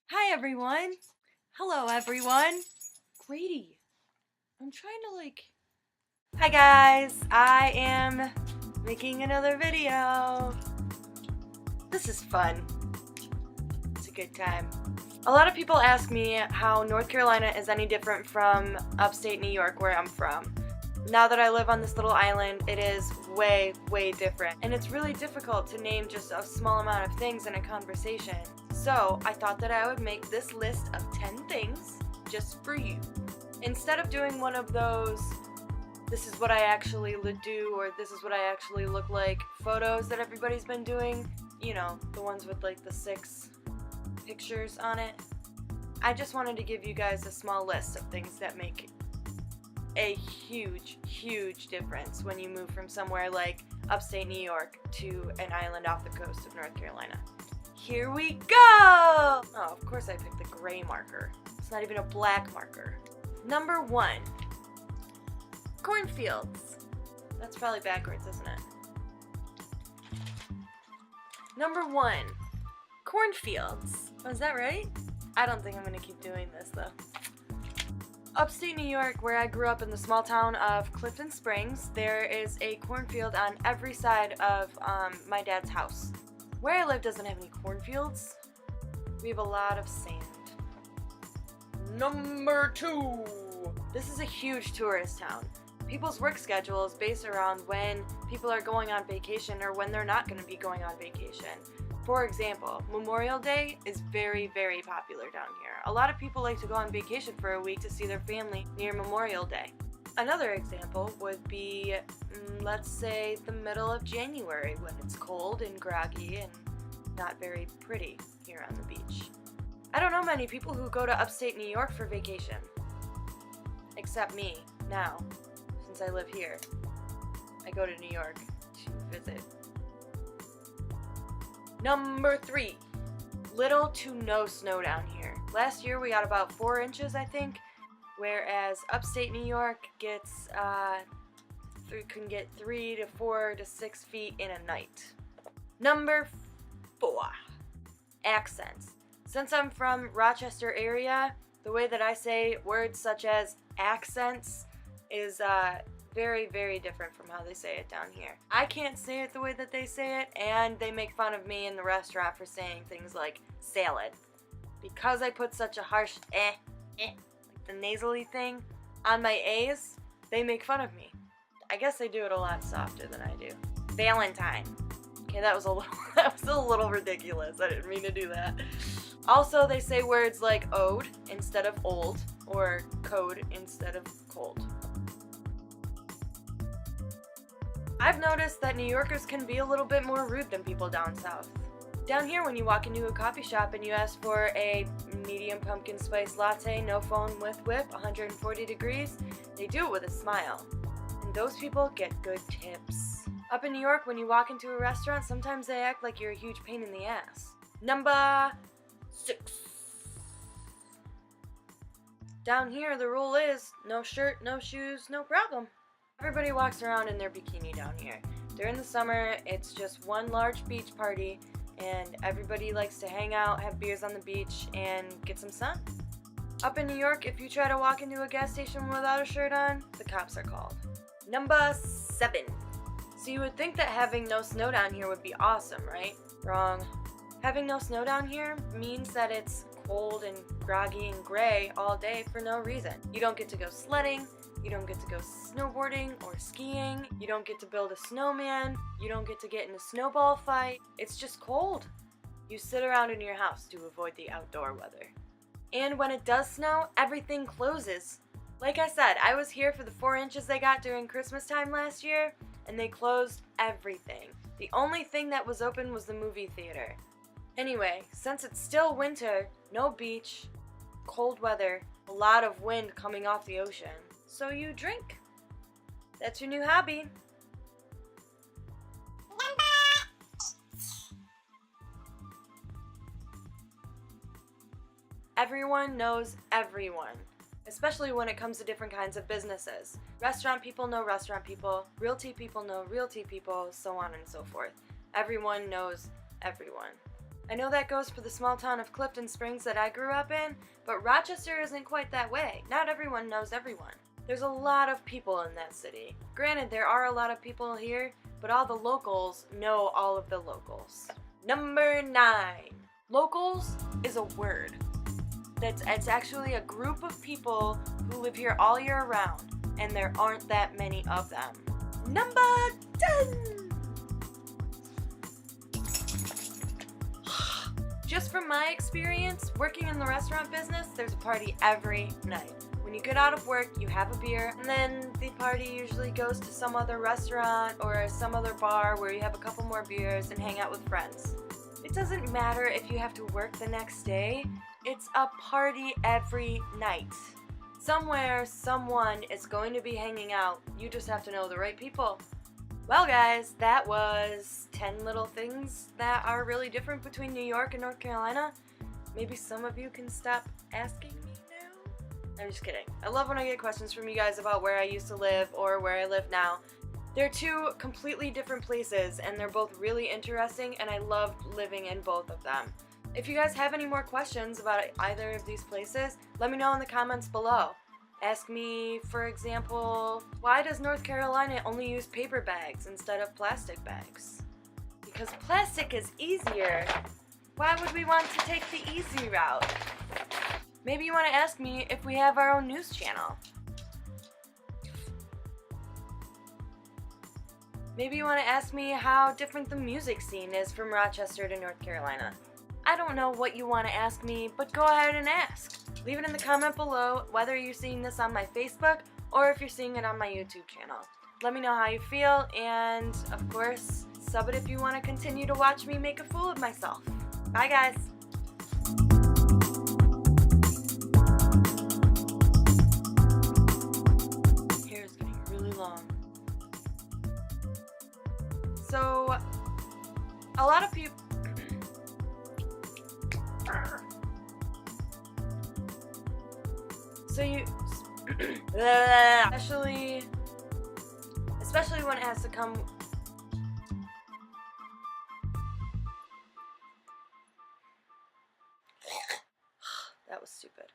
Hi everyone! Hello everyone! Grady, I'm trying to Hi guys! I am making another video. This is fun. It's a good time. A lot of people ask me how North Carolina is any different from upstate New York where I'm from. Now that I live on this little island, it is way, way different. And it's really difficult to name just a small amount of things in a conversation. So I thought that I would make this list of 10 things just for you. Instead of doing one of those, this is what I actually do, or this is what I actually look like photos that everybody's been doing, you know, the ones with like the 6 pictures on it. I just wanted to give you guys a small list of things that make a huge, huge difference when you move from somewhere like upstate New York to an island off the coast of North Carolina. Here we go! Oh, of course I picked the gray marker. It's not even a black marker. Number 1. Cornfields. That's probably backwards, isn't it? Number 1. Cornfields. Oh, is that right? I don't think I'm gonna keep doing this though. Upstate New York, where I grew up in the small town of Clifton Springs, there is a cornfield on every side of my dad's house. Where I live doesn't have any cornfields. We have a lot of sand. Number 2. This is a huge tourist town. People's work schedule is based around when people are going on vacation or when they're not going to be going on vacation. For example, Memorial Day is very, very popular down here. A lot of people like to go on vacation for a week to see their family near Memorial Day. Another example would be, let's say, the middle of January when it's cold and groggy and not very pretty here on the beach. I don't know many people who go to upstate New York for vacation. Except me, now, since I live here. I go to New York to visit. Number 3. Little to no snow down here. Last year we got about 4 inches, I think, whereas upstate New York gets can get 3 to 4 to 6 feet in a night. Number 4. Accents. Since I'm from Rochester area, the way that I say words such as accents is very, very different from how they say it down here. I can't say it the way that they say it, and they make fun of me in the restaurant for saying things like salad. Because I put such a harsh like the nasally thing on my A's, they make fun of me. I guess they do it a lot softer than I do. Valentine. Okay, that was a little ridiculous. I didn't mean to do that. Also, they say words like ode instead of old, or code instead of cold. I've noticed that New Yorkers can be a little bit more rude than people down south. Down here, when you walk into a coffee shop and you ask for a medium pumpkin spice latte, no foam with whip, 140 degrees, they do it with a smile. And those people get good tips. Up in New York, when you walk into a restaurant, sometimes they act like you're a huge pain in the ass. Number 6. Down here, the rule is no shirt, no shoes, no problem. Everybody walks around in their bikini down here. During the summer, it's just one large beach party, and everybody likes to hang out, have beers on the beach, and get some sun. Up in New York, if you try to walk into a gas station without a shirt on, the cops are called. Number 7. So you would think that having no snow down here would be awesome, right? Wrong. Having no snow down here means that it's cold and groggy and gray all day for no reason. You don't get to go sledding. You don't get to go snowboarding or skiing. You don't get to build a snowman. You don't get to get in a snowball fight. It's just cold. You sit around in your house to avoid the outdoor weather. And when it does snow, everything closes. Like I said, I was here for the 4 inches they got during Christmas time last year, and they closed everything. The only thing that was open was the movie theater. Anyway, since it's still winter, no beach, cold weather, a lot of wind coming off the ocean. So you drink. That's your new hobby. Everyone knows everyone, especially when it comes to different kinds of businesses. Restaurant people know restaurant people, realty people know realty people, so on and so forth. Everyone knows everyone. I know that goes for the small town of Clifton Springs that I grew up in, but Rochester isn't quite that way. Not everyone knows everyone. There's a lot of people in that city. Granted, there are a lot of people here, but all the locals know all of the locals. Number 9. Locals is a word. It's actually a group of people who live here all year round, and there aren't that many of them. Number 10. Just from my experience, working in the restaurant business, there's a party every night. When you get out of work, you have a beer, and then the party usually goes to some other restaurant or some other bar where you have a couple more beers and hang out with friends. It doesn't matter if you have to work the next day, it's a party every night. Somewhere, someone is going to be hanging out. You just have to know the right people. Well guys, that was 10 little things that are really different between New York and North Carolina. Maybe some of you can stop asking me now. I'm just kidding. I love when I get questions from you guys about where I used to live or where I live now. They're two completely different places and they're both really interesting and I loved living in both of them. If you guys have any more questions about either of these places, let me know in the comments below. Ask me, for example, why does North Carolina only use paper bags instead of plastic bags? Because plastic is easier. Why would we want to take the easy route? Maybe you want to ask me if we have our own news channel. Maybe you want to ask me how different the music scene is from Rochester to North Carolina. I don't know what you want to ask me, but go ahead and ask. Leave it in the comment below whether you're seeing this on my Facebook or if you're seeing it on my YouTube channel. Let me know how you feel, and of course, sub it if you want to continue to watch me make a fool of myself. Bye guys! Hair is getting really long. So, a lot of people... So you, especially when it has to come. That was stupid.